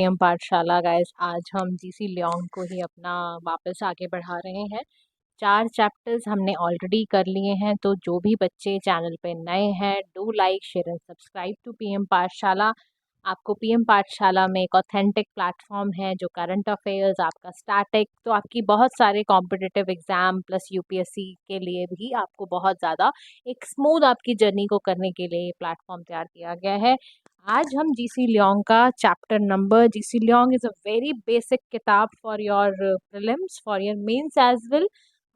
PM पाठशाला guys, आज हम जीसी लियोंग को ही अपना वापस आगे बढ़ा रहे हैं। 4 चैप्टर्स हमने ऑलरेडी कर लिए हैं, तो जो भी बच्चे चैनल पे नए हैं, do like share and subscribe to PM Pathshala. आपको पीएम पाठशाला में एक ऑथेंटिक प्लेटफॉर्म है जो करंट अफेयर्स, आपका स्टैटिक, तो आपकी बहुत सारे कॉम्पिटिटिव एग्जाम प्लस यूपीएससी के लिए भी आपको बहुत ज़्यादा एक स्मूथ आपकी जर्नी को करने के लिए ये प्लेटफॉर्म तैयार किया गया है। आज हम जीसी लियोंग का chapter number, GC Leong is a very basic किताब for your prelims, for your mains as well.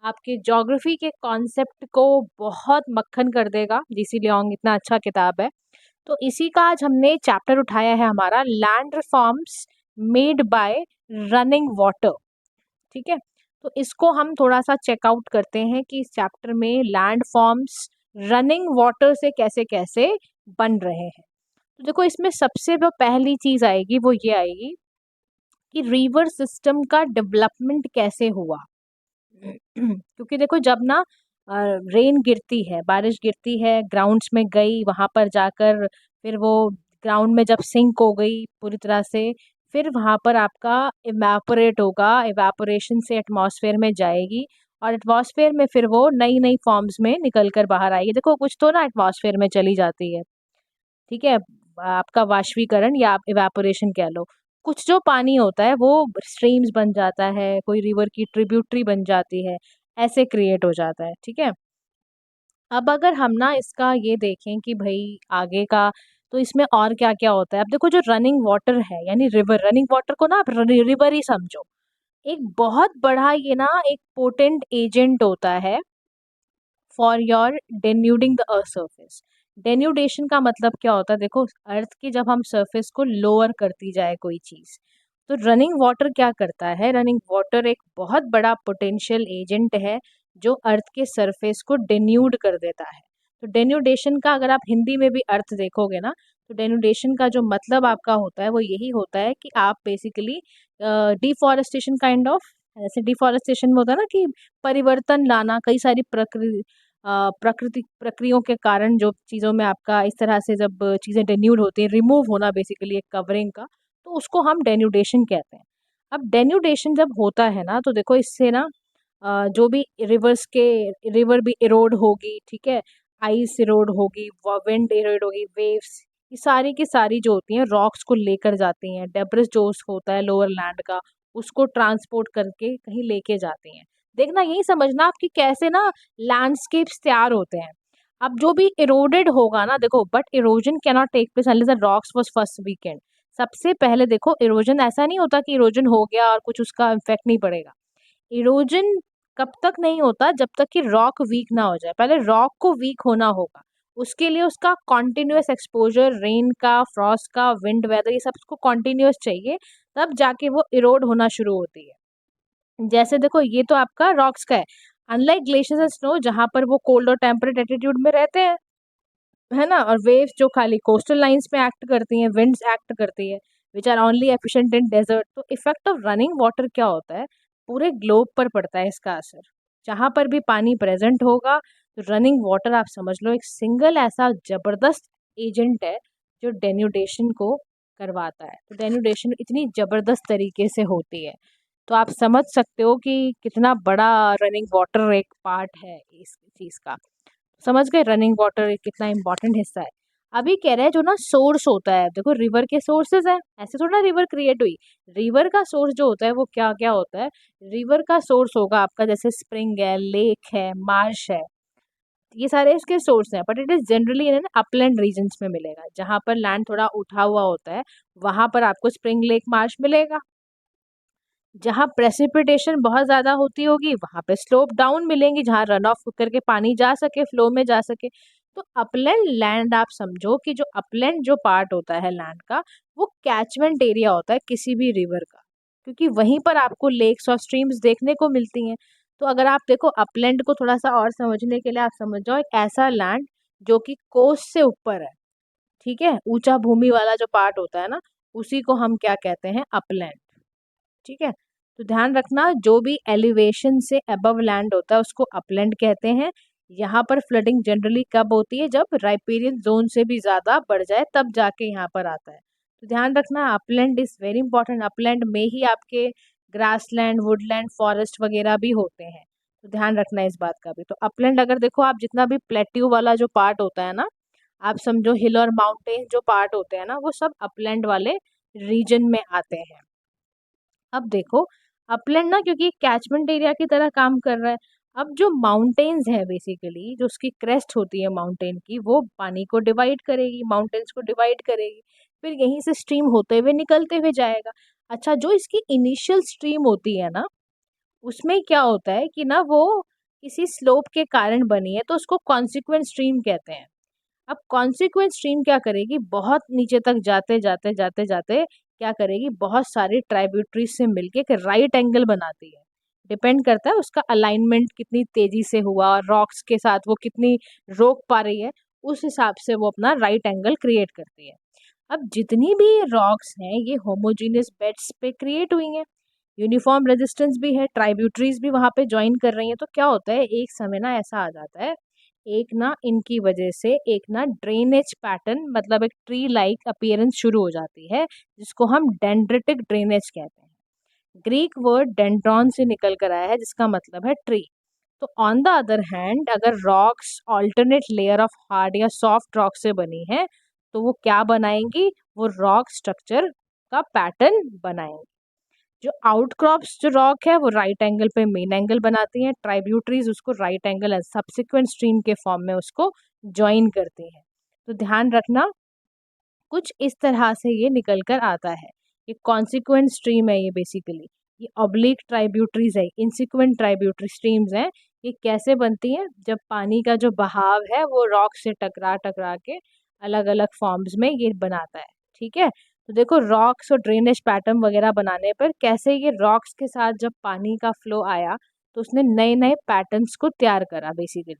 आपके ज्योग्राफी के कॉन्सेप्ट को बहुत मक्खन कर देगा। जीसी लियोंग इतना अच्छा किताब है। तो इसी का आज हमने चैप्टर उठाया है हमारा, land reforms made by running water. ठीक है, तो इसको हम थोड़ा सा चेकआउट करते हैं कि इस चैप्टर में लैंड फॉर्म्स रनिंग वाटर से कैसे कैसे बन रहे हैं। तो देखो, इसमें सबसे जो पहली चीज़ आएगी वो ये आएगी कि रिवर सिस्टम का डेवलपमेंट कैसे हुआ। क्योंकि देखो, जब ना रेन गिरती है, बारिश गिरती है, ग्राउंड्स में गई, वहाँ पर जाकर फिर वो ग्राउंड में जब सिंक हो गई पूरी तरह से, फिर वहाँ पर आपका इवेपोरेट होगा, इवेपोरेशन से एटमॉस्फेयर में जाएगी और एटमॉस्फेयर में फिर वो नई नई फॉर्म्स में निकल कर बाहर आएगी। देखो, कुछ तो ना एटमॉस्फेयर में चली जाती है, ठीक है, आपका वाष्पीकरण या आप इवेपोरेशन कह लो। कुछ जो पानी होता है वो स्ट्रीम्स बन जाता है, कोई रिवर की ट्रिब्यूटरी बन जाती है, ऐसे क्रिएट हो जाता है। ठीक है, अब अगर हम ना इसका ये देखें कि भाई आगे का, तो इसमें और क्या क्या होता है। अब देखो, जो रनिंग वाटर है यानी रिवर, रनिंग वाटर को ना आप रिवर ही समझो। एक बहुत बड़ा ये ना एक पोटेंट एजेंट होता है for your denuding the earth surface. Denudation का मतलब क्या होता है? देखो, अर्थ की जब हम सरफेस को लोअर करती जाए कोई चीज़, तो रनिंग वाटर क्या करता है? रनिंग वाटर एक बहुत बड़ा पोटेंशियल एजेंट है जो अर्थ के सरफेस को डेन्यूड कर देता है। तो डेन्यूडेशन का अगर आप हिंदी में भी अर्थ देखोगे ना, तो डेन्यूडेशन का जो मतलब आपका होता है वो यही होता है कि आप बेसिकली डिफॉरेस्टेशन काइंड ऑफ, ऐसे डिफॉरेस्टेशन में होता है ना कि परिवर्तन लाना, कई सारी प्राकृतिक प्रक्रियाओं के कारण जो चीज़ों में आपका इस तरह से जब चीज़ें डेन्यूड होती हैं, रिमूव होना बेसिकली एक कवरिंग का, तो उसको हम डेन्यूडेशन कहते हैं। अब डेन्यूडेशन जब होता है ना, तो देखो इससे ना जो भी रिवर्स के, रिवर भी इरोड होगी, ठीक है, आइस इरोड होगी, विंड इरोड होगी, वेव्स, ये सारी की सारी जो होती हैं रॉक्स को लेकर जाती हैं। डेब्रिस जो होता है लोअर लैंड का, उसको ट्रांसपोर्ट करके कहीं लेके जाती हैं। देखना, यही समझना आपकी कैसे ना लैंडस्केप्स तैयार होते हैं। अब जो भी इरोडेड होगा ना, देखो, but erosion can not take place unless the rocks was first weakened. सबसे पहले देखो, इरोजन ऐसा नहीं होता कि इरोजन हो गया और कुछ उसका इफेक्ट नहीं पड़ेगा। इरोजन कब तक नहीं होता? जब तक कि रॉक वीक ना हो जाए। पहले रॉक को वीक होना होगा, उसके लिए उसका कॉन्टिन्यूस एक्सपोजर, रेन का, फ्रॉस्ट का, विंड वेदर, ये सब उसको कॉन्टिन्यूस चाहिए, तब जाके वो इरोड होना शुरू होती है। जैसे देखो, ये तो आपका रॉक्स का है। अनलाइक ग्लेशियर्स एंड स्नो, जहाँ पर वो कोल्ड और टेम्परेट एटीट्यूड में रहते हैं, है ना, और वेव्स जो खाली कोस्टल लाइंस पे एक्ट करती हैं, विंड्स एक्ट करती है, which are only efficient in desert. तो इफेक्ट ऑफ रनिंग वाटर क्या होता है? पूरे ग्लोब पर पड़ता है इसका असर। जहाँ पर भी पानी प्रेजेंट होगा, तो रनिंग वाटर आप समझ लो एक सिंगल ऐसा जबरदस्त एजेंट है जो डेन्यूडेशन को करवाता है। तो डेन्यूडेशन इतनी जबरदस्त तरीके से होती है, तो आप समझ सकते हो कि कितना बड़ा रनिंग वाटर एक पार्ट है इस चीज़ का। समझ गए रनिंग वाटर एक कितना इंपॉर्टेंट हिस्सा है। अभी कह रहे हैं जो ना सोर्स होता है, देखो रिवर के सोर्सेज हैं, ऐसे थोड़ा रिवर क्रिएट हुई। रिवर का सोर्स जो होता है वो क्या क्या होता है? रिवर का सोर्स होगा आपका जैसे स्प्रिंग है, लेक है, मार्श है, ये सारे इसके सोर्स हैं। But it is generally in upland regions में मिलेगा, जहाँ पर लैंड थोड़ा उठा हुआ होता है, वहां पर आपको स्प्रिंग, लेक, मार्श मिलेगा। जहाँ प्रेसिपिटेशन बहुत ज़्यादा होती होगी वहाँ पे स्लोप डाउन मिलेंगी, जहाँ रन ऑफ करके पानी जा सके, फ्लो में जा सके। तो अपलैंड लैंड आप समझो कि जो अपलैंड जो पार्ट होता है लैंड का, वो कैचमेंट एरिया होता है किसी भी रिवर का, क्योंकि वहीं पर आपको लेक्स और स्ट्रीम्स देखने को मिलती हैं। तो अगर आप देखो अपलैंड को थोड़ा सा और समझने के लिए आप समझ जाओ एक ऐसा लैंड जो कि कोस्ट से ऊपर है, ठीक है, ऊंचा भूमि वाला जो पार्ट होता है ना, उसी को हम क्या कहते हैं? अपलैंड। ठीक है, तो ध्यान रखना, जो भी एलिवेशन से अबव लैंड होता है उसको अपलैंड कहते हैं। यहाँ पर फ्लडिंग जनरली कब होती है? जब राइपेरियन जोन से भी ज़्यादा बढ़ जाए, तब जाके यहाँ पर आता है। तो ध्यान रखना, upland is very important. Upland में ही आपके ग्रासलैंड, वुडलैंड, फॉरेस्ट वगैरह भी होते हैं, तो ध्यान रखना इस बात का भी। तो अपलैंड अगर देखो आप, जितना भी प्लेट्यू वाला जो पार्ट होता है ना, आप समझो हिल और माउंटेन जो पार्ट होते हैं ना, वो सब अपलैंड वाले रीजन में आते हैं। अब देखो, अपलैंड ना क्योंकि कैचमेंट एरिया की तरह काम कर रहा है, अब जो माउंटेन्स है बेसिकली, जो उसकी क्रेस्ट होती है माउंटेन की, वो पानी को डिवाइड करेगी, माउंटेन्स को डिवाइड करेगी, फिर यहीं से स्ट्रीम होते हुए निकलते हुए जाएगा। अच्छा, जो इसकी इनिशियल स्ट्रीम होती है ना, उसमें क्या होता है कि ना वो किसी स्लोप के कारण बनी है, तो उसको कॉन्सिक्वेंट स्ट्रीम कहते हैं। अब कॉन्सिक्वेंट स्ट्रीम क्या करेगी, बहुत नीचे तक जाते जाते जाते जाते क्या करेगी, बहुत सारी ट्राइब्यूटरीज से मिलके एक राइट एंगल बनाती है। डिपेंड करता है उसका अलाइनमेंट कितनी तेजी से हुआ और रॉक्स के साथ वो कितनी रोक पा रही है, उस हिसाब से वो अपना राइट एंगल क्रिएट करती है। अब जितनी भी रॉक्स हैं ये होमोजीनियस बेड्स पे क्रिएट हुई हैं, यूनिफॉर्म रेजिस्टेंस भी है, ट्राइब्यूटरीज भी वहाँ पे ज्वाइन कर रही हैं, तो क्या होता है एक समय ना ऐसा आ जाता है, एक ना इनकी वजह से एक ना ड्रेनेज पैटर्न, मतलब एक ट्री लाइक अपीयरेंस शुरू हो जाती है, जिसको हम डेंड्रिटिक ड्रेनेज कहते हैं। ग्रीक वर्ड डेंड्रॉन से निकल कर आया है, जिसका मतलब है ट्री। तो ऑन द अदर हैंड, अगर rocks alternate layer of hard या सॉफ्ट रॉक से बनी है, तो वो क्या बनाएंगी, वो रॉक स्ट्रक्चर का पैटर्न बनाएंगी। जो आउटक्रॉप्स जो रॉक है वो राइट एंगल पे मेन एंगल बनाती हैं, ट्राइब्यूटरीज उसको right angle and subsequent stream के फॉर्म में उसको ज्वाइन करती हैं। तो ध्यान रखना, कुछ इस तरह से ये निकल कर आता है। ये कॉन्सिक्वेंट स्ट्रीम है, ये बेसिकली ये ऑब्लिक ट्राइब्यूटरीज है, इंसिक्वेंट ट्राइब्यूटरी स्ट्रीम्स हैं। ये कैसे बनती हैं, जब पानी का जो बहाव है वो रॉक से टकरा टकरा के अलग अलग फॉर्म्स में ये बनाता है। ठीक है, तो देखो रॉक्स और ड्रेनेज पैटर्न वगैरह बनाने पर कैसे ये रॉक्स के साथ जब पानी का फ्लो आया, तो उसने नए नए पैटर्न्स को तैयार करा बेसिकली।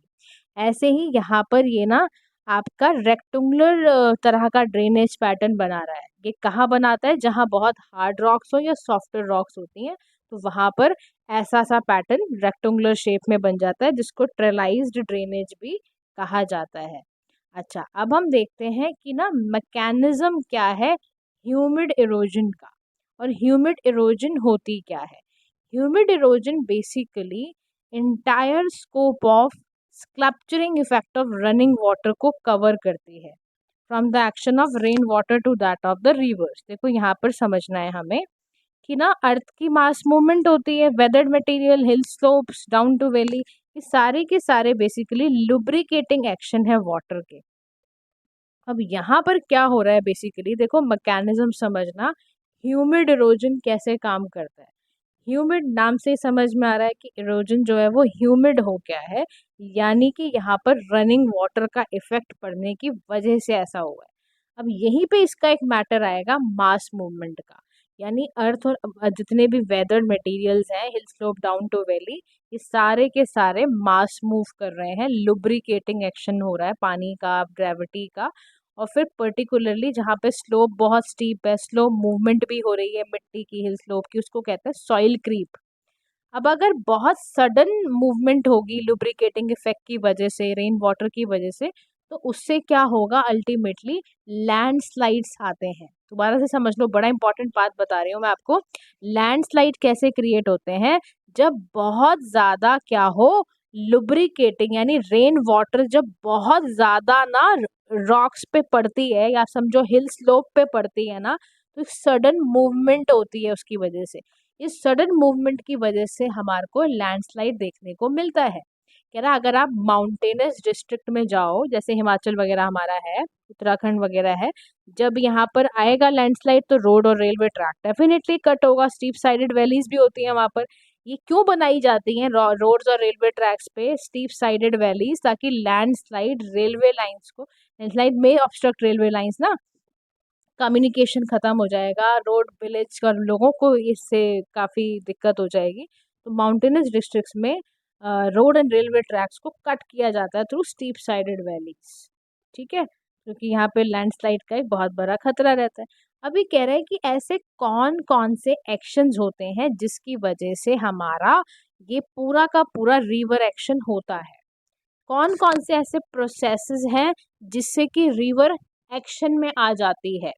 ऐसे ही यहाँ पर ये ना आपका रेक्टेंगुलर तरह का ड्रेनेज पैटर्न बना रहा है। ये कहाँ बनाता है, जहाँ बहुत हार्ड रॉक्स हो या सॉफ्टर रॉक्स होती हैं, तो वहाँ पर ऐसा सा पैटर्न रेक्टेंगुलर शेप में बन जाता है, जिसको ट्रेलाइज्ड ड्रेनेज भी कहा जाता है। अच्छा, अब हम देखते हैं कि ना मैकेनिज्म क्या है ह्यूमिड इरोजन का, और ह्यूमिड इरोजन होती क्या है। Humid erosion basically entire scope of sculpturing effect of running water को कवर करती है, from the action of rain water to that of the rivers. देखो यहाँ पर समझना है हमें कि ना अर्थ की मास मूवमेंट होती है, weathered material, hill slopes down to valley, ये सारे के सारे बेसिकली लुब्रिकेटिंग एक्शन है वाटर के। अब यहाँ पर क्या हो रहा है बेसिकली, देखो मैकेनिज्म समझना, ह्यूमिड इरोजन कैसे काम करता है। ह्यूमिड नाम से समझ में आ रहा है कि इरोजन जो है वो ह्यूमिड हो गया है, यानी कि यहाँ पर रनिंग वाटर का इफेक्ट पड़ने की वजह से ऐसा हुआ है। अब यहीं पे इसका एक मैटर आएगा मास मूवमेंट का, यानी अर्थ और जितने भी वेदर्ड मटेरियल्स हैं, hill slope down to valley, ये सारे के सारे मास मूव कर रहे हैं, लुब्रिकेटिंग एक्शन हो रहा है पानी का, ग्रेविटी का, और फिर पर्टिकुलरली जहाँ पे स्लोप बहुत स्टीप है, स्लो मूवमेंट भी हो रही है मिट्टी की, हिल स्लोप की, उसको कहते हैं सॉइल क्रीप। अब अगर बहुत सडन मूवमेंट होगी लुब्रिकेटिंग इफेक्ट की वजह से, रेन वाटर की वजह से, तो उससे क्या होगा, अल्टीमेटली लैंडस्लाइड्स आते हैं। दोबारा से समझ लो, बड़ा इंपॉर्टेंट बात बता रही हूँ मैं आपको। लैंडस्लाइड कैसे क्रिएट होते हैं, जब बहुत ज़्यादा क्या हो, लुब्रिकेटिंग यानी रेन वाटर जब बहुत ज़्यादा ना रॉक्स पे पड़ती है, या समझो हिल स्लोप पे पड़ती है ना, तो सडन मूवमेंट होती है उसकी वजह से। इस सडन मूवमेंट की वजह से हमारे को लैंडस्लाइड देखने को मिलता है। कह रहा अगर आप माउंटेनस डिस्ट्रिक्ट में जाओ, जैसे हिमाचल वगैरह हमारा है, उत्तराखंड वगैरह है, जब यहाँ पर आएगा लैंडस्लाइड तो रोड और रेलवे ट्रैक डेफिनेटली कट होगा, स्टीप साइडेड वैलीज भी होती हैं वहाँ पर। ये क्यों बनाई जाती हैं रोड्स और रेलवे ट्रैक्स पे स्टीप साइडेड वैलीज, ताकि लैंडस्लाइड रेलवे लाइंस को, लैंडस्लाइड में ऑब्स्ट्रक्ट रेलवे लाइंस ना, कम्युनिकेशन ख़त्म हो जाएगा, रोड विलेज और लोगों को इससे काफ़ी दिक्कत हो जाएगी। तो माउंटेनस डिस्ट्रिक्ट्स में रोड एंड रेलवे ट्रैक्स को कट किया जाता है थ्रू स्टीप साइडेड वैलीज। ठीक है, क्योंकि यहाँ पे लैंडस्लाइड का एक बहुत बड़ा खतरा रहता है। अभी कह रहे हैं कि ऐसे कौन कौन से एक्शंस होते हैं जिसकी वजह से हमारा ये पूरा का पूरा रिवर एक्शन होता है। कौन कौन से ऐसे प्रोसेसेस हैं जिससे कि रिवर एक्शन में आ जाती है।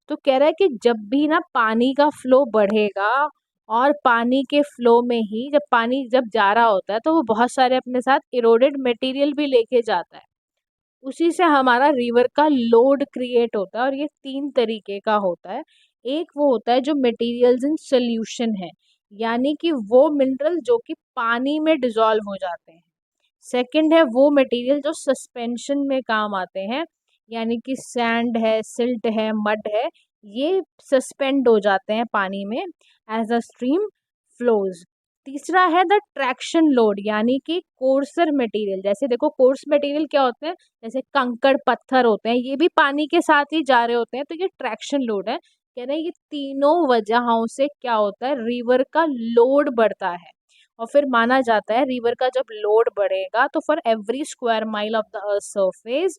तो कह रहा है कि जब भी ना पानी का फ्लो बढ़ेगा और पानी के फ्लो में ही जब पानी जब जा रहा होता है तो वो बहुत सारे अपने साथ इरोडेड मटेरियल भी लेके जाता है। उसी से हमारा रिवर का लोड क्रिएट होता है और ये 3 तरीके का होता है। एक वो होता है जो मटेरियल्स इन सॉल्यूशन है, यानी कि वो मिनरल जो कि पानी में डिसॉल्व हो जाते हैं। सेकंड है वो मटेरियल जो सस्पेंशन में काम आते हैं, यानी कि सैंड है, सिल्ट है, मड है, ये सस्पेंड हो जाते हैं पानी में एज अ स्ट्रीम फ्लोज। तीसरा है द ट्रैक्शन लोड, यानी कि कोर्सर मटेरियल। जैसे देखो कोर्स मटेरियल क्या होते हैं, जैसे कंकड़ पत्थर होते हैं, ये भी पानी के साथ ही जा रहे होते हैं, तो ये ट्रैक्शन लोड है। कह रहे हैं ये तीनों वजहों से क्या होता है, रिवर का लोड बढ़ता है। और फिर माना जाता है रिवर का जब लोड बढ़ेगा तो for every square mile of the earth surface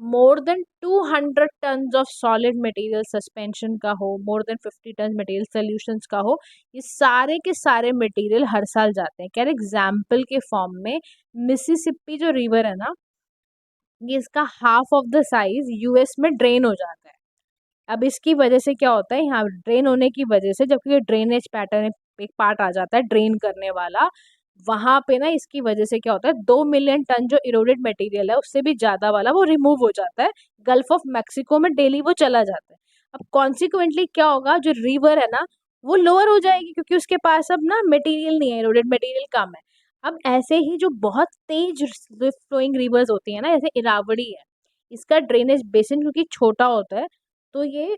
more than 200 tons of solid material suspension का हो, more than 50 ton material solutions का हो, ये सारे के सारे मटेरियल हर साल जाते हैं। क्या एग्जाम्पल के फॉर्म में मिसिसिपी जो रिवर है ना, ये इसका half of the size US में ड्रेन हो जाता है। अब इसकी वजह से क्या होता है, यहाँ ड्रेन होने की वजह से जबकि ये ड्रेनेज पैटर्न एक पार्ट आ जाता है ड्रेन करने वाला, वहां पे ना इसकी वजह से क्या होता है 2 मिलियन टन जो इरोडेड मटेरियल है उससे भी ज्यादा वाला वो रिमूव हो जाता है, गल्फ ऑफ मैक्सिको में डेली वो चला जाता है। अब कॉन्सिक्वेंटली क्या होगा, जो रिवर है ना वो लोअर हो जाएगी क्योंकि उसके पास अब ना मटेरियल नहीं है, इरोडेड मटेरियल कम है। अब ऐसे ही जो बहुत तेज फ्लोइंग रिवर्स होती है ना, जैसे इरावड़ी है, इसका ड्रेनेज बेसिन क्योंकि छोटा होता है, तो ये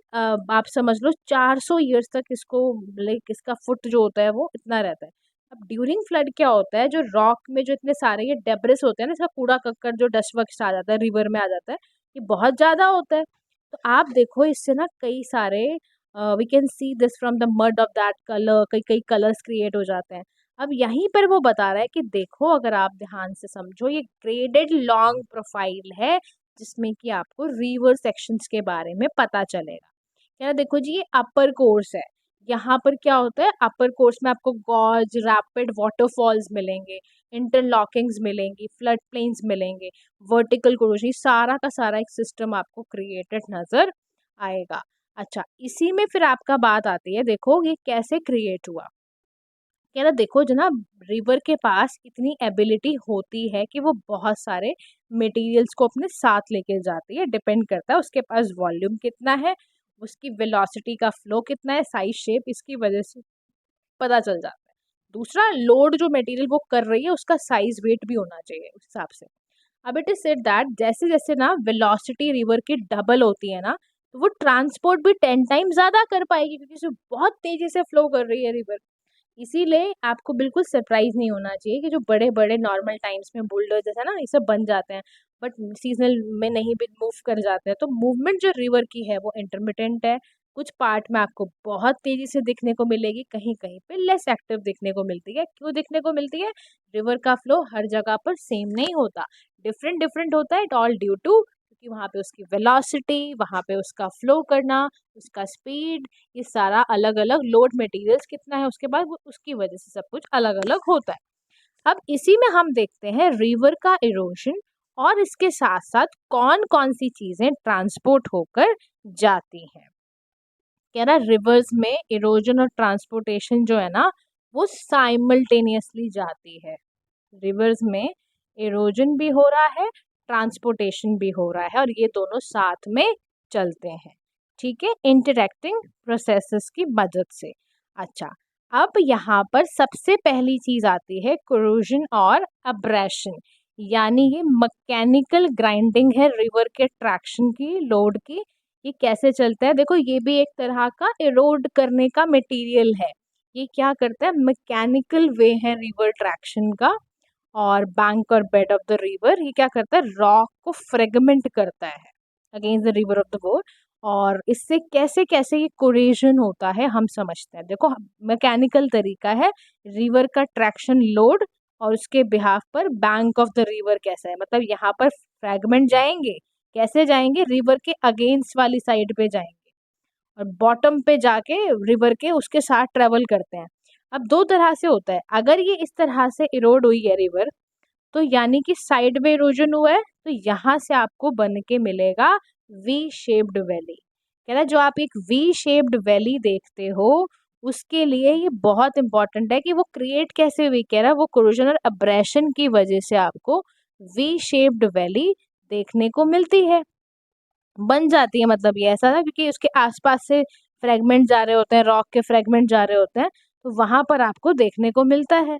आप समझ लो 400 ईयर्स तक इसको लाइक इसका फुट जो होता है वो इतना रहता है। अब ड्यूरिंग फ्लड क्या होता है, जो रॉक में जो इतने सारे ये डेब्रिस होते हैं ना, इसका कूड़ा कक्कर जो डस्ट वस्ट आ जाता है रिवर में आ जाता है, ये बहुत ज़्यादा होता है। तो आप देखो इससे ना कई सारे we can see this from the mud of that colour, कई कई कलर्स क्रिएट हो जाते हैं। अब यहीं पर वो बता रहा है कि देखो अगर आप ध्यान से समझो, ये ग्रेडेड लॉन्ग प्रोफाइल है जिसमें कि आपको रिवर सेक्शंस के बारे में पता चलेगा। क्या देखो जी, ये अपर कोर्स है। यहाँ पर क्या होता है, अपर कोर्स में आपको गॉज, रैपिड वाटरफॉल्स मिलेंगे, इंटरलॉकिंग्स मिलेंगी, फ्लड प्लेन्स मिलेंगे, वर्टिकल कोरोजन, सारा का सारा एक सिस्टम आपको क्रिएटेड नजर आएगा। अच्छा, इसी में फिर आपका बात आती है, देखो ये कैसे क्रिएट हुआ। कह रहा देखो जनाब, रिवर के पास इतनी एबिलिटी होती है कि वो बहुत सारे मटेरियल्स को अपने साथ लेके जाती है, डिपेंड करता है उसके पास वॉल्यूम कितना है, उसकी वेलोसिटी का फ्लो कितना है, साइज शेप, इसकी वजह से पता चल जाता है। दूसरा, लोड जो मटेरियल वो कर रही है उसका साइज वेट भी होना चाहिए उस हिसाब से। अब इट इज सेड दैट जैसे जैसे ना वेलोसिटी रिवर की डबल होती है ना, तो वो ट्रांसपोर्ट भी 10 टाइम ज्यादा कर पाएगी क्योंकि इसे बहुत तेजी से फ्लो कर रही है रिवर। इसीलिए आपको बिल्कुल सरप्राइज नहीं होना चाहिए कि जो बड़े बड़े नॉर्मल टाइम्स में बुलडोज जैसा ना ये सब बन जाते हैं, बट सीजनल में नहीं भी मूव कर जाते हैं। तो मूवमेंट जो रिवर की है वो इंटरमिटेंट है, कुछ पार्ट में आपको बहुत तेजी से दिखने को मिलेगी, कहीं कहीं पे लेस एक्टिव दिखने को मिलती है। क्यों दिखने को मिलती है, रिवर का फ्लो हर जगह पर सेम नहीं होता, डिफरेंट डिफरेंट होता है। इट ऑल ड्यू टू क्योंकि वहाँ पे उसकी वेलोसिटी, वहाँ पे उसका फ्लो करना, उसका स्पीड, ये सारा अलग अलग, लोड मटेरियल्स कितना है उसके बाद उसकी वजह से सब कुछ अलग अलग होता है। अब इसी में हम देखते हैं रिवर का इरोजन और इसके साथ साथ कौन कौन सी चीजें ट्रांसपोर्ट होकर जाती हैं। कह रहा रिवर्स में इरोजन और ट्रांसपोर्टेशन जो है ना वो साइमल्टेनियसली जाती है। रिवर्स में इरोजन भी हो रहा है, ट्रांसपोर्टेशन भी हो रहा है, और ये दोनों साथ में चलते हैं, ठीक है, इंटरैक्टिंग प्रोसेसेस की मदद से। अच्छा, अब यहाँ पर सबसे पहली चीज आती है कोरोजन और अब्रेशन, यानी ये मैकेनिकल ग्राइंडिंग है रिवर के ट्रैक्शन की, लोड की। ये कैसे चलता है, देखो ये भी एक तरह का इरोड करने का मटेरियल है। ये क्या करता है, मैकेनिकल वे है रिवर ट्रैक्शन का। और बैंक और बेड ऑफ द रिवर ये क्या करता है, रॉक को फ्रेगमेंट करता है against the river of the वोर। और इससे कैसे कैसे ये कोरेजन होता है हम समझते हैं। देखो मैकेनिकल तरीका है, रिवर का ट्रैक्शन लोड और उसके बिहाफ पर बैंक ऑफ द रिवर कैसा है, मतलब यहाँ पर फ्रैगमेंट जाएंगे, कैसे जाएंगे, रिवर के अगेंस्ट वाली साइड पे जाएंगे और बॉटम पे जाके रिवर के उसके साथ ट्रेवल करते हैं। अब दो तरह से होता है, अगर ये इस तरह से इरोड हुई है रिवर, तो यानी कि साइड में इरोजन हुआ है, तो यहाँ से आपको बन के मिलेगा वी शेप्ड वैली। कह रहा है जो आप एक वी शेप्ड वैली देखते हो उसके लिए ये बहुत इंपॉर्टेंट है कि वो क्रिएट कैसे हुई। कह रहा है वो कोरोजन और अब्रेशन की वजह से आपको वी शेप्ड वैली देखने को मिलती है, बन जाती है। मतलब ये ऐसा ना क्योंकि उसके आसपास से फ्रेगमेंट जा रहे होते हैं, रॉक के फ्रेगमेंट जा रहे होते हैं, तो वहां पर आपको देखने को मिलता है।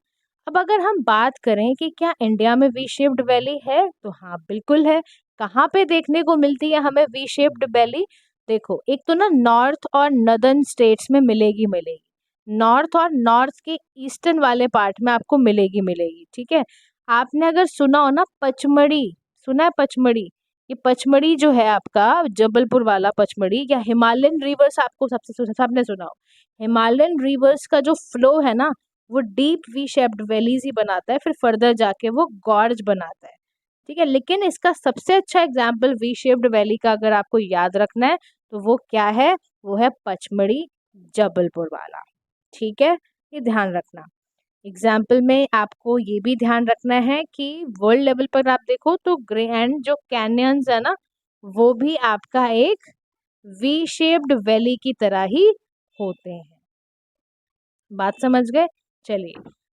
अब अगर हम बात करें कि क्या इंडिया में वी शेप्ड वैली है, तो हाँ बिल्कुल है। कहाँ पे देखने को मिलती है हमें वी शेप्ड वैली? देखो, एक तो ना नॉर्थ और नदर्न स्टेट्स में मिलेगी मिलेगी, नॉर्थ और नॉर्थ के ईस्टर्न वाले पार्ट में आपको मिलेगी मिलेगी, ठीक है। आपने अगर सुना हो ना पचमढ़ी, सुना है पचमढ़ी? ये पचमढ़ी जो है आपका जबलपुर वाला पचमढ़ी, या हिमालयन रिवर्स आपको सबने सुना हो। हिमालयन रिवर्स का जो फ्लो है ना वो डीप वी शेप्ड वैलीज ही बनाता है, फिर फर्दर जाके वो गॉर्ज बनाता है, ठीक है। लेकिन इसका सबसे अच्छा एग्जाम्पल वी शेप्ड वैली का अगर आपको याद रखना है तो वो क्या है? वो है पचमढ़ी जबलपुर वाला, ठीक है। ये ध्यान रखना। एग्जाम्पल में आपको ये भी ध्यान रखना है कि वर्ल्ड लेवल पर आप देखो तो ग्रे एंड जो कैनियंस है ना वो भी आपका एक वी शेप्ड वैली की तरह ही होते हैं। बात समझ गए? चलिए,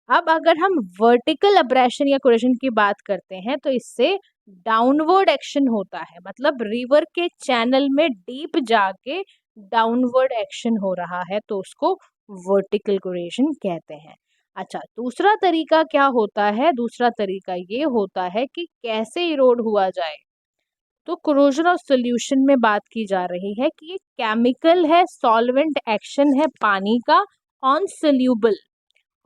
अब अगर हम वर्टिकल अब्रेशन या कोरेशन की बात करते हैं तो इससे डाउनवर्ड एक्शन होता है, मतलब रिवर के चैनल में डीप जाके डाउनवर्ड एक्शन हो रहा है तो उसको वर्टिकल कोरेशन कहते हैं। अच्छा, दूसरा तरीका क्या होता है? दूसरा तरीका ये होता है कि कैसे इरोड हुआ जाए। तो कोरोजन ऑफ सोल्यूशन में बात की जा रही है कि ये केमिकल है, सॉल्वेंट एक्शन है पानी का ऑन सोल्यूबल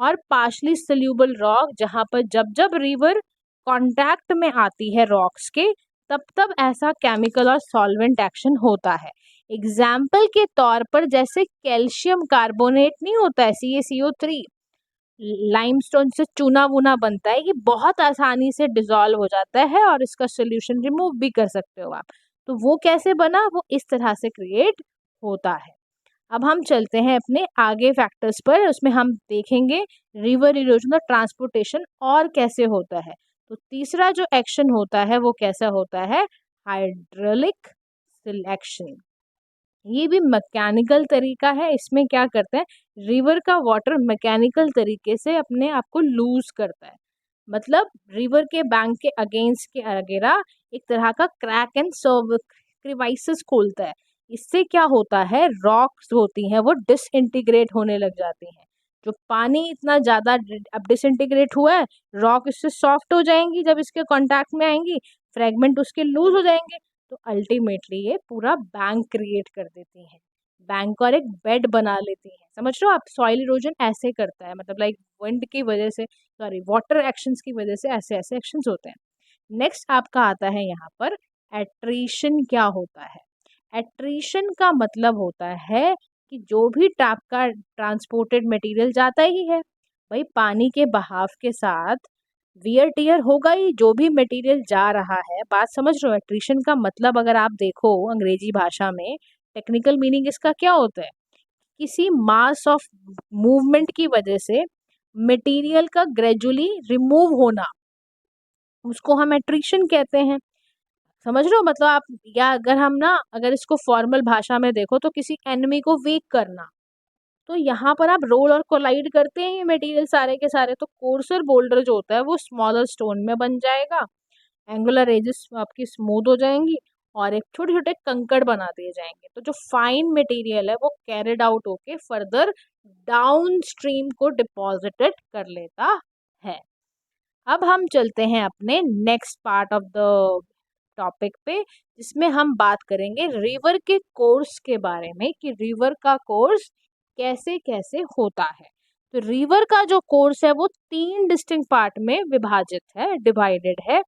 और पार्शली सोल्यूबल रॉक, जहां पर जब जब रिवर कांटेक्ट में आती है रॉक्स के तब तब ऐसा केमिकल और सॉल्वेंट एक्शन होता है। एग्जाम्पल के तौर पर जैसे कैल्शियम कार्बोनेट नहीं होता है CaCO3, लाइमस्टोन से चूना वूना बनता है, ये बहुत आसानी से डिसॉल्व हो जाता है और इसका सोल्यूशन रिमूव भी कर सकते हो आप। तो वो कैसे बना? वो इस तरह से क्रिएट होता है। अब हम चलते हैं अपने आगे फैक्टर्स पर, उसमें हम देखेंगे रिवर इरोजन और ट्रांसपोर्टेशन और कैसे होता है। तो तीसरा जो एक्शन होता है वो कैसा होता है? Hydraulic selection. ये भी मैकेनिकल तरीका है। इसमें क्या करते हैं, रिवर का वाटर मैकेनिकल तरीके से अपने आप को लूज करता है, मतलब रिवर के बैंक के अगेंस्ट के अगेरा एक तरह का क्रैक एंड क्रिवाइसिस खोलता है। इससे क्या होता है, रॉक्स होती हैं वो डिसइंटीग्रेट होने लग जाती हैं। जो पानी इतना ज्यादा अब डिसइंटीग्रेट हुआ है, रॉक इससे सॉफ्ट हो जाएंगी, जब इसके कांटेक्ट में आएंगी फ्रेगमेंट उसके लूज हो जाएंगे, तो अल्टीमेटली ये पूरा बैंक क्रिएट कर देती हैं, बैंक और एक बेड बना लेती हैं। समझ रहे हो आप? सॉइल इरोजन ऐसे करता है, मतलब लाइक विंड की वजह से, सॉरी वाटर एक्शंस की वजह से ऐसे ऐसे एक्शंस होते हैं। नेक्स्ट आपका आता है यहाँ पर एट्रीशन। क्या होता है? एट्रीशन का मतलब होता है कि जो भी टाइप का ट्रांसपोर्टेड मटेरियल जाता ही है, भाई पानी के बहाव के साथ वियर टियर होगा ही, जो भी मटेरियल जा रहा है। बात समझ रहे हो? एट्रीशन का मतलब अगर आप देखो अंग्रेजी भाषा में, टेक्निकल मीनिंग इसका क्या होता है? किसी मास ऑफ मूवमेंट की वजह से मटेरियल का ग्रेजुअली रिमूव होना, उसको हम एट्रीशन कहते हैं। समझ रहे हो? मतलब आप, या अगर हम ना अगर इसको फॉर्मल भाषा में देखो तो किसी एनिमी को वीक करना, तो यहाँ पर आप रोल और कोलाइड करते हैं ये मटेरियल सारे के सारे, तो कोर्सर बोल्डर जो होता है वो स्मॉलर स्टोन में बन जाएगा, एंगुलर एजेस आपकी स्मूथ हो जाएंगी और एक छोटे छोटे कंकड़ बना दिए जाएंगे। तो जो फाइन मटेरियल है वो कैरिड आउट होके फर्दर डाउन स्ट्रीम को डिपॉजिटेड कर लेता है। अब हम चलते हैं अपने next part of the topic पे, जिसमें हम बात करेंगे रिवर के कोर्स के बारे में कि रिवर का कोर्स कैसे कैसे होता है। तो रिवर का जो कोर्स है वो 3 डिस्टिंक्ट पार्ट में विभाजित है, डिवाइडेड है।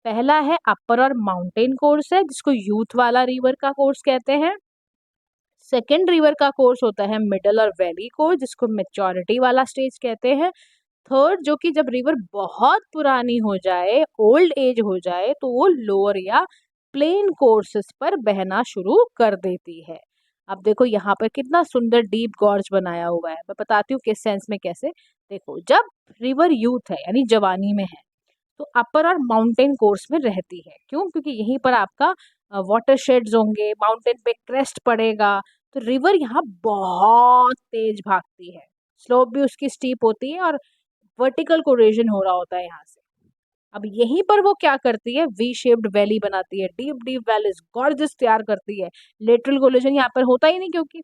पहला है अपर और माउंटेन कोर्स है, जिसको यूथ वाला रिवर का कोर्स कहते हैं। सेकेंड रिवर का कोर्स होता है मिडल और वैली कोर्स, जिसको मेच्योरिटी वाला स्टेज कहते हैं। थर्ड, जो कि जब रिवर बहुत पुरानी हो जाए, ओल्ड एज हो जाए, तो वो लोअर या प्लेन कोर्सेस पर बहना शुरू कर देती है। अब देखो यहाँ पर कितना सुंदर डीप गॉर्ज बनाया हुआ है, मैं बताती हूँ किस सेंस में कैसे। देखो, जब रिवर यूथ है यानी जवानी में है तो अपर और माउंटेन कोर्स में रहती है। क्यों? क्योंकि यहीं पर आपका वाटर शेड्स होंगे, माउंटेन पे क्रेस्ट पड़ेगा, तो रिवर यहाँ बहुत तेज भागती है। स्लोप भी उसकी स्टीप होती है और वर्टिकल कोरेजन हो रहा होता है यहाँ से। अब यहीं पर वो क्या करती है, वी शेप्ड वैली बनाती है, डीप डीप वैलीज गॉर्जियस तैयार करती है। लेटरल कोलिजन यहाँ पर होता ही नहीं, क्योंकि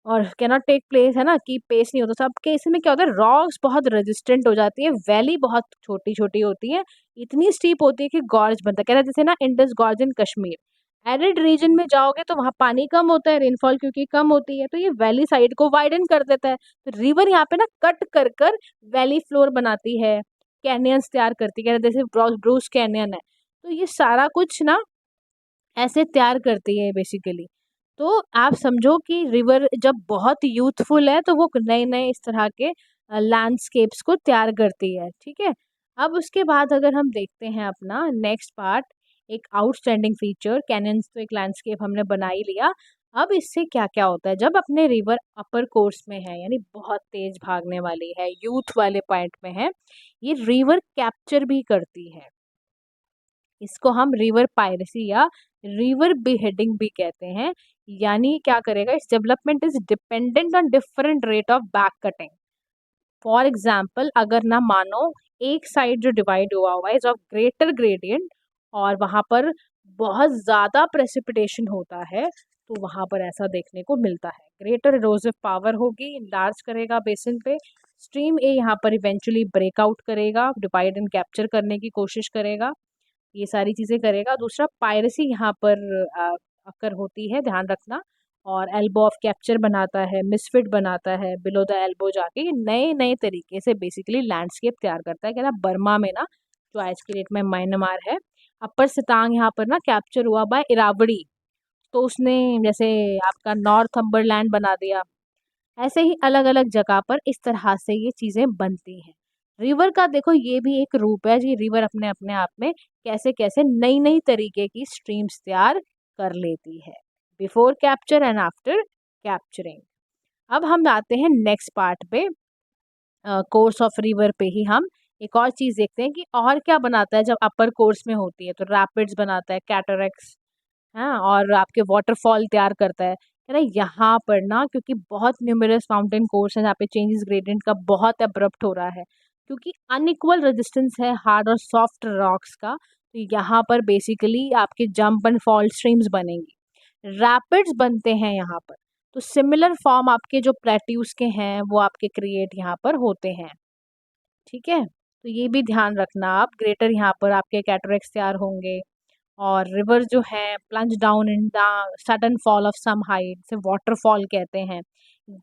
और कैनॉट टेक प्लेस है ना, कि पेस नहीं होता। सब केस में क्या होता है, रॉक्स बहुत रेजिस्टेंट हो जाती है, वैली बहुत छोटी छोटी होती है, इतनी स्टीप होती है कि गॉर्ज बनता है। कह रहा है जैसे ना इंडस गॉर्ज इन कश्मीर, एरिड रीजन में जाओगे तो वहाँ पानी कम होता है, रेनफॉल क्योंकि कम होती है, तो ये वैली साइड को वाइडन कर देता है। तो रिवर यहाँ पे ना कट कर कर वैली फ्लोर बनाती है, कैनियंस तैयार करती है, जैसे ब्रूस कैनियन है। तो ये सारा कुछ ना ऐसे तैयार करती है बेसिकली। तो आप समझो कि रिवर जब बहुत यूथफुल है तो वो नए नए इस तरह के लैंडस्केप्स को तैयार करती है, ठीक है। अब उसके बाद अगर हम देखते हैं अपना नेक्स्ट पार्ट, एक आउटस्टैंडिंग फीचर, कैनियंस तो एक लैंडस्केप हमने बना ही लिया। अब इससे क्या क्या होता है, जब अपने रिवर अपर कोर्स में है, यानी बहुत तेज भागने वाली है, यूथ वाले पॉइंट में है, ये रिवर कैप्चर भी करती है। इसको हम रिवर पायरेसी या रिवर बिहेडिंग भी कहते हैं। यानी क्या करेगा, इस development is dependent on different rate of back cutting. For example, अगर ना मानो एक साइड जो डिवाइड हुआ हुआ है इज ऑफ ग्रेटर ग्रेडियंट और वहां पर बहुत ज़्यादा प्रेसिपिटेशन होता है, तो वहां पर ऐसा देखने को मिलता है। ग्रेटर इरोसिव पावर होगी, लार्ज करेगा बेसिन पे। स्ट्रीम ए यहाँ पर इवेंचुअली ब्रेकआउट करेगा, डिवाइड एंड कैप्चर करने की कोशिश करेगा, ये सारी चीज़ें करेगा। दूसरा, पायरेसी यहाँ पर अकर होती है, ध्यान रखना। और एल्बो ऑफ कैप्चर बनाता है, मिसफिट बनाता है, बिलो द एल्बो जाके ये नए नए तरीके से बेसिकली लैंडस्केप तैयार करता है। क्या ना, बर्मा में ना, जो आज की डेट में म्यांमार है, अपर सितांग यहाँ पर ना कैप्चर हुआ बाय इरावड़ी, तो उसने जैसे आपका नॉर्थम्बरलैंड बना दिया। ऐसे ही अलग अलग जगह पर इस तरह से ये चीज़ें बनती हैं। रिवर का देखो ये भी एक रूप है जी, रिवर अपने अपने आप में कैसे कैसे नई नई तरीके की स्ट्रीम्स तैयार कर लेती है, before capture and after capturing. अब हम आते हैं नेक्स्ट पार्ट पे, कोर्स ऑफ रिवर पे ही हम एक और चीज़ देखते हैं कि और क्या बनाता है जब अपर कोर्स में होती है। तो रैपिड्स बनाता है, कैटरेक्ट्स, हाँ, और आपके वाटरफॉल तैयार करता है ना। यहाँ पर ना क्योंकि बहुत न्यूमरस माउंटेन कोर्स है, यहाँ पे चेंजेस ग्रेडियंट का बहुत अब्रप्ट हो रहा है, क्योंकि अनइक्वल रेजिस्टेंस है हार्ड और सॉफ्ट रॉक्स का, तो यहाँ पर बेसिकली आपके जंप एंड फॉल स्ट्रीम्स बनेंगी, रैपिड्स बनते हैं यहाँ पर। तो सिमिलर फॉर्म आपके जो प्लेट्यूज के हैं वो आपके क्रिएट यहाँ पर होते हैं, ठीक है। तो ये भी ध्यान रखना आप, ग्रेटर यहाँ पर आपके कैटरेक्ट्स तैयार होंगे। और रिवर जो है plunge down in the sudden fall of some height, से वाटरफॉल कहते हैं।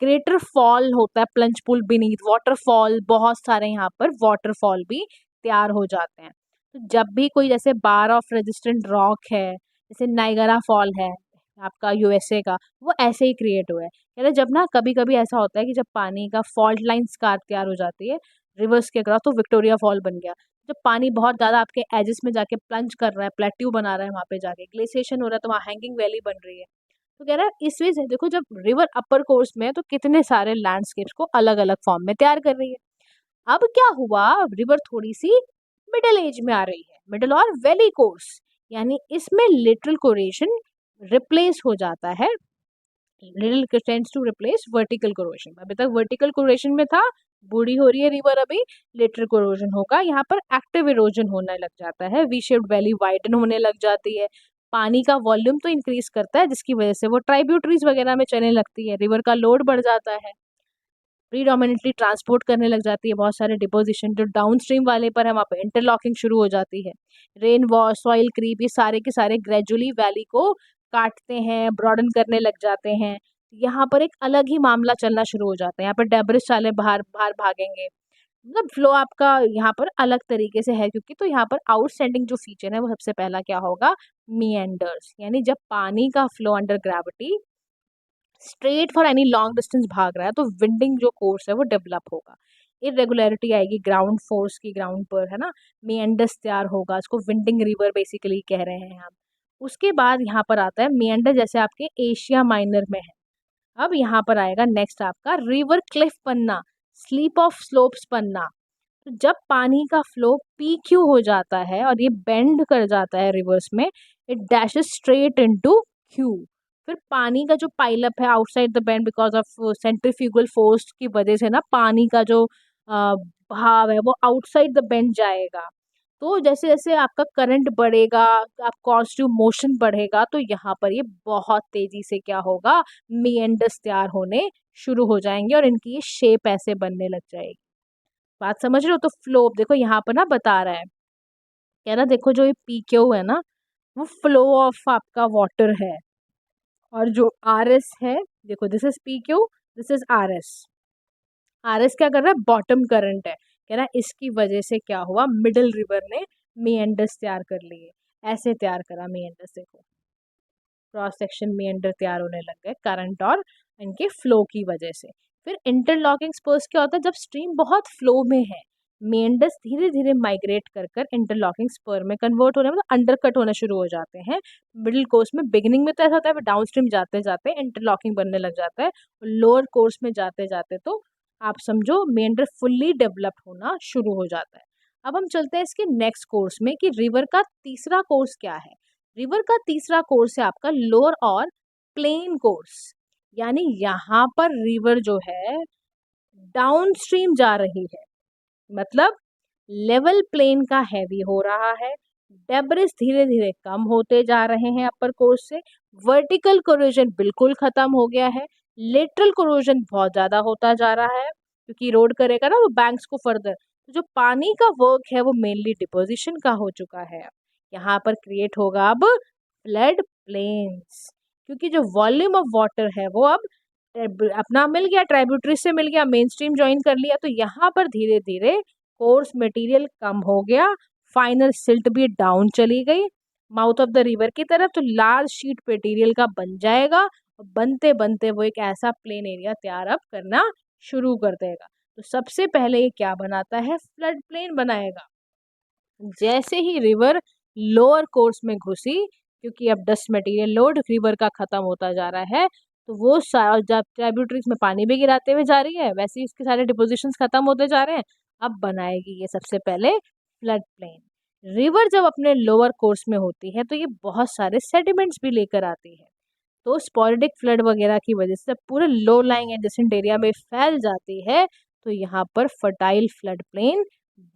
ग्रेटर फॉल होता है प्लंज पुल बीनीथ वाटरफॉल, बहुत सारे यहाँ पर वाटरफॉल भी तैयार हो जाते हैं। तो जब भी कोई जैसे बार ऑफ रेजिस्टेंट रॉक है, जैसे नाइगरा फॉल है आपका यूएसए का, वो ऐसे ही क्रिएट हुआ है। कहते हैं जब ना कभी कभी ऐसा होता है कि जब पानी का फॉल्ट लाइन स्कार तैयार हो जाती है रिवर्स के अक्रॉस, तो विक्टोरिया फॉल बन गया। जब पानी बहुत ज़्यादा आपके एजेस में जाके प्लंज कर रहा है, प्लेट्यू बना रहा है, वहाँ पे जाके ग्लेशिएशन हो रहा है, तो वहाँ हैंगिंग वैली बन रही है। तो कह रहा है इस वजह से देखो, जब रिवर अपर कोर्स में है तो कितने सारे लैंडस्केप्स को अलग अलग फॉर्म में तैयार कर रही है। अब क्या हुआ, रिवर थोड़ी सी मिडिल एज में आ रही है, मिडिल और वैली कोर्स, यानी इसमें लिटरल कोरेशन रिप्लेस हो जाता है, little tends to replace vertical corrosion. अभी तक वर्टिकल कोरोजन में था, बूढ़ी हो रही है रिवर, अभी लेटरल कोरोजन होगा, यहाँ पर एक्टिव इरोजन होने लग जाता है, वी शेप्ड वैली वाइडन होने लग जाती है, पानी का वॉल्यूम तो इंक्रीज करता है जिसकी वजह से वो ट्राइब्यूटरीज वगैरह में चलने लगती है, रिवर का लोड बढ़ जाता है, प्रीडोमिनेटली ट्रांसपोर्ट करने लग जाती है, बहुत सारे डिपोजिशन जो डाउन स्ट्रीम वाले पर है वहाँ पर इंटरलॉकिंग शुरू हो जाती है, रेन वॉश, सॉइल क्रीप, ये सारे के सारे ग्रेजुअली वैली को काटते हैं, ब्रॉडन करने लग जाते हैं। यहाँ पर एक अलग ही मामला चलना शुरू हो जाता है, यहाँ पर डेब्रिस चाले बाहर बाहर भागेंगे, मतलब फ्लो आपका यहाँ पर अलग तरीके से है, क्योंकि तो यहाँ पर आउटस्टैंडिंग जो फीचर है वो सबसे पहला क्या होगा, मीएंडर्स, यानी जब पानी का flow under gravity straight for any long distance भाग रहा है तो विंडिंग जो कोर्स है वो डेवलप होगा, इरेगुलरिटी आएगी ग्राउंड फोर्स की, ग्राउंड पर है ना, मेंडर्स तैयार होगा, इसको विंडिंग रिवर बेसिकली कह रहे हैं हम। उसके बाद यहाँ पर आता है मेंडर, जैसे आपके एशिया माइनर में है। अब यहाँ पर आएगा नेक्स्ट आपका रिवर क्लिफ बनना, स्लीप ऑफ स्लोप्स बनना। तो जब पानी का फ्लो पी क्यू हो जाता है और ये बेंड कर जाता है रिवर्स में, it dashes straight into Q. फिर पानी का जो पाइलअप है outside the bend because of centrifugal force की वजह से ना पानी का जो भाव है वो आउटसाइड द बेंड जाएगा। तो जैसे जैसे आपका करंट बढ़ेगा, आप पॉजिटिव मोशन बढ़ेगा, तो यहाँ पर ये बहुत तेजी से क्या होगा, मेंडर्स तैयार होने शुरू हो जाएंगे और इनकी ये शेप ऐसे बनने लग जाएगी। बात समझ रहे हो? तो फ्लो देखो यहाँ पर ना बता रहा है, कह रहा देखो जो ये पी क्यू है ना, वो फ्लो ऑफ आपका वाटर है, और जो आर एस है, देखो this is P Q, this is R S. R S क्या कर रहा है, बॉटम करंट है, कह रहा है इसकी वजह से क्या हुआ, मिडिल रिवर ने मेंडर्स तैयार कर लिए, ऐसे तैयार करा मेंडर्स। देखो क्रॉस सेक्शन मेंडर तैयार होने लग गए करंट और इनके फ्लो की वजह से। फिर इंटरलॉकिंग स्पर्स क्या होता है, जब स्ट्रीम बहुत फ्लो में है, मेंडर्स धीरे धीरे माइग्रेट कर कर इंटरलॉकिंग स्पर में कन्वर्ट होने, मतलब अंडरकट होना शुरू हो जाते हैं मिडिल कोर्स में। बिगिनिंग में तो ऐसा होता है, डाउन स्ट्रीम जाते जाते इंटरलॉकिंग बनने लग जाता है, लोअर कोर्स में जाते जाते तो आप समझो मेंडर फुल्ली डेवलप होना शुरू हो जाता है। अब हम चलते हैं इसके नेक्स्ट कोर्स में कि रिवर का तीसरा कोर्स क्या है। रिवर का तीसरा कोर्स है आपका लोअर और प्लेन कोर्स, यानी यहाँ पर रिवर जो है डाउन स्ट्रीम जा रही है, मतलब लेवल प्लेन का हैवी हो रहा है, डेब्रिस धीरे धीरे कम होते जा रहे हैं अपर कोर्स से, वर्टिकल कोरोजन बिल्कुल खत्म हो गया है, लेटरल कोरोजन बहुत ज्यादा होता जा रहा है क्योंकि रोड करेगा ना वो बैंक्स को फर्दर। तो जो पानी का वर्क है वो मेनली डिपोजिशन का हो चुका है, यहाँ पर क्रिएट होगा अब फ्लड प्लेन्स, क्योंकि जो वॉल्यूम ऑफ वाटर है वो अब अपना मिल गया, ट्राइब्यूटरी से मिल गया, मेन स्ट्रीम ज्वाइन कर लिया, तो यहाँ पर धीरे धीरे कोर्स मटेरियल कम हो गया, फाइनल सिल्ट भी डाउन चली गई माउथ ऑफ द रिवर की तरफ, तो लार्ज शीट मटेरियल का बन जाएगा, और बनते बनते वो एक ऐसा प्लेन एरिया तैयार अब करना शुरू कर देगा। तो सबसे पहले ये क्या बनाता है, फ्लड प्लेन बनाएगा। जैसे ही रिवर लोअर कोर्स में घुसी, क्योंकि अब डस्ट मटेरियल लोड रिवर का खत्म होता जा रहा है, तो वो जब ट्राइब्यूटरीज में पानी भी गिराते हुए जा रही है, वैसे ही इसके सारे डिपोजिशंस खत्म होते जा रहे हैं। अब बनाएगी ये सबसे पहले फ्लड प्लेन। रिवर जब अपने लोअर कोर्स में होती है तो ये बहुत सारे सेडिमेंट्स भी लेकर आती है, तो स्पोरेडिक फ्लड वगैरह की वजह से पूरे लो लाइंग एडजेसेंट एरिया में फैल जाती है, तो यहाँ पर फर्टाइल फ्लड प्लेन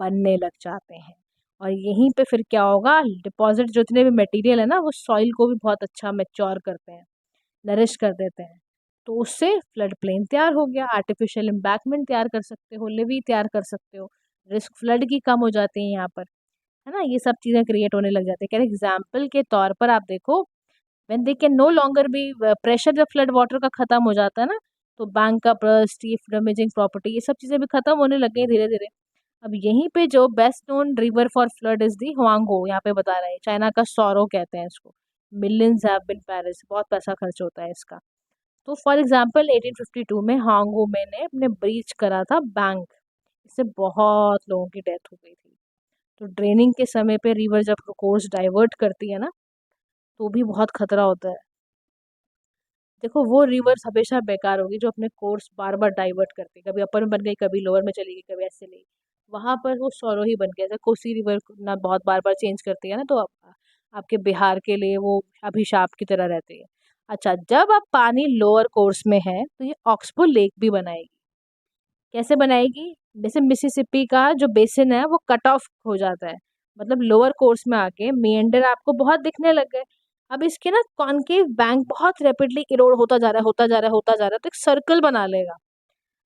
बनने लग जाते हैं। और यहीं पे फिर क्या होगा, डिपॉजिट जितने भी मटेरियल है ना वो सॉइल को भी बहुत अच्छा मैच्योर करते हैं, नरिश कर देते हैं, तो उससे फ्लड प्लेन तैयार हो गया। आर्टिफिशियल एम्बैंकमेंट तैयार कर सकते हो, लेवी तैयार कर सकते हो, रिस्क फ्लड की कम हो जाती है यहाँ पर, है ना, ये सब चीज़ें क्रिएट होने लग जाती है। कह रहे एग्जाम्पल के तौर पर आप देखो, when they can no longer be pressure, जब फ्लड वाटर का खत्म हो जाता है ना, तो बैंक का ब्रस्ट, ये डैमेजिंग प्रॉपर्टी, ये सब चीज़ें भी खत्म होने लग गई धीरे धीरे। अब यहीं पे जो best known river for flood is the हुआंगो, यहाँ पे बता रहे हैं, चाइना का सौरो कहते हैं इसको, मिलियंस हैव बीन पेरिश, बहुत पैसा खर्च होता है इसका। तो फॉर एग्जांपल 1852 में हांगो में ने अपने ब्रीच करा था बैंक, इससे बहुत लोगों की डेथ हो गई थी। तो ड्रेनिंग के समय पे रिवर जब कोर्स डाइवर्ट करती है ना, तो भी बहुत खतरा होता है। देखो वो रिवर्स हमेशा बेकार होगी जो अपने कोर्स बार बार डाइवर्ट करती है, कभी अपर में बन गई, कभी लोअर में चली गई, कभी ऐसे नहीं, वहां पर वो सौरो ही बन गया। जैसे कोसी रिवर ना बहुत बार बार चेंज करती है ना, तो आपके बिहार के लिए वो अभिशाप की तरह रहती है। अच्छा, जब अब पानी लोअर कोर्स में है तो ये ऑक्सबो लेक भी बनाएगी। कैसे बनाएगी, जैसे मिसिसिपी का जो बेसिन है वो कट ऑफ हो जाता है, मतलब लोअर कोर्स में आके मेंडर आपको बहुत दिखने लग गए। अब इसके ना कॉनकेव बैंक बहुत रैपिडली इरोड होता जा रहा है, होता जा रहा है, होता जा रहा है, तो एक सर्कल बना लेगा।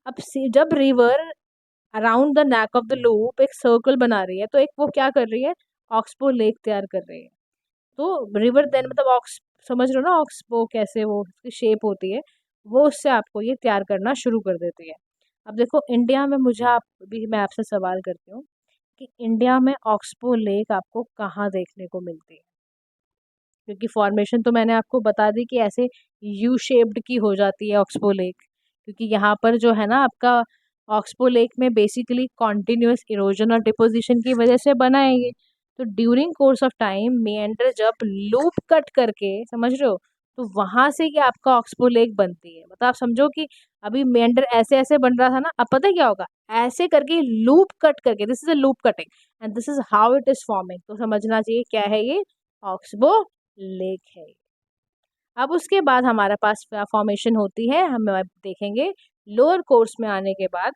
अब जब river around the neck of the loop एक सर्कल बना रही है, तो एक वो क्या कर रही है, ऑक्सबो लेक तैयार कर रही है। तो रिवर देन मतलब ऑक्स, समझ रहे हो ना ऑक्सबो कैसे वो उसकी शेप होती है, वो उससे आपको ये तैयार करना शुरू कर देती है। अब देखो इंडिया में, मुझे आप भी मैं आपसे सवाल करती हूँ कि इंडिया में ऑक्सबो लेक आपको कहाँ देखने को मिलती है, क्योंकि फॉर्मेशन तो मैंने आपको बता दी कि ऐसे यू शेप्ड की हो जाती है ऑक्सबो लेक, क्योंकि यहाँ पर जो है ना आपका ऑक्सबो लेक में बेसिकली कॉन्टिन्यूस इरोजन और डिपोजिशन की वजह से बना है ये। तो during course of time Mendhar जब लूप कट करके, समझ रहे हो, तो वहां से ये आपका ऑक्सबो लेक बनती है। मतलब आप समझो कि अभी मेंढर ऐसे ऐसे बन रहा था ना, अब पता है क्या होगा, ऐसे करके लूप कट करके, this is a loop cutting and this is how it is forming. तो समझना चाहिए क्या है ये, ऑक्सबो लेक है। अब उसके बाद हमारे पास फॉर्मेशन होती है, हम अब देखेंगे लोअर कोर्स में आने के बाद